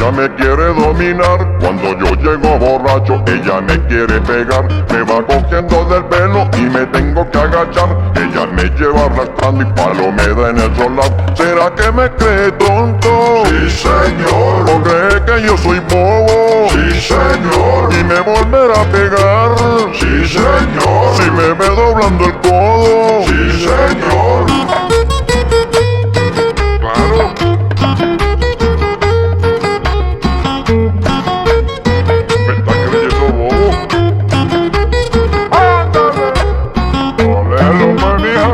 ella me quiere dominar. Cuando yo llego borracho, ella me quiere pegar. Me va cogiendo del pelo y me tengo que agachar. Ella me lleva arrastrando y palo me da en el solar. ¿Será que me cree tonto? Sí, señor. ¿O cree que yo soy bobo? Sí, señor. Y me volverá a pegar. Sí, señor. Si me ve doblando el codo. Sí, señor. Claro. Me está creyendo bobo. ¡Ándale! ¡Olelo, pues, mija!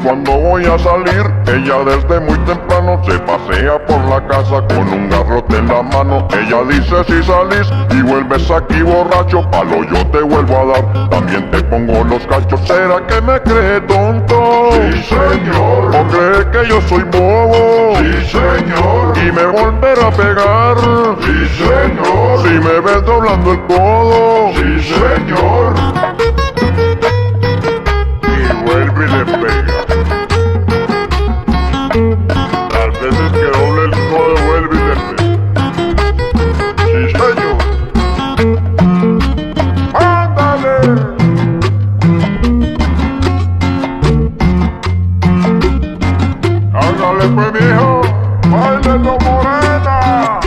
Cuando voy a salir, ella desde muy temprano se pasea por la casa con un garrote en la mano. Ella dice: si salís y vuelves aquí borracho, palo yo te vuelvo a dar, también te pongo los cachos. ¿Será que me cree tonto? Sí, señor. ¿O cree que yo soy bobo? Sí, señor. Y me volverá a pegar. Sí, señor. Si me ves doblando el codo. Sí, señor. Y vuelve y le pega. Las veces que doble el codo vuelve y le pega. Sí, señor. ¡Ándale! ¡Ándale pues, mijo! ¡Báilelo, morena!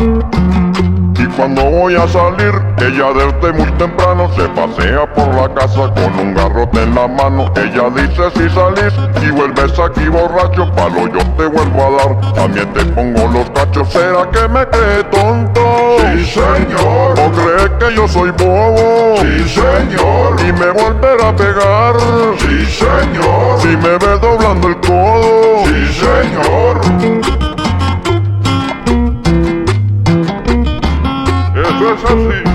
Y cuando voy a salir, ella desde muy temprano se pasea por la casa con un garrote en la mano. Ella dice: si salís y vuelves aquí borracho, palo yo te vuelvo a dar, también te pongo los cachos. ¿Será que me cree tonto? Sí, señor. ¿O cree que yo soy bobo? Sí, señor. Y me volverá a pegar. Sí, señor. Si me ve doblando el codo. Sí, señor. Eso es así.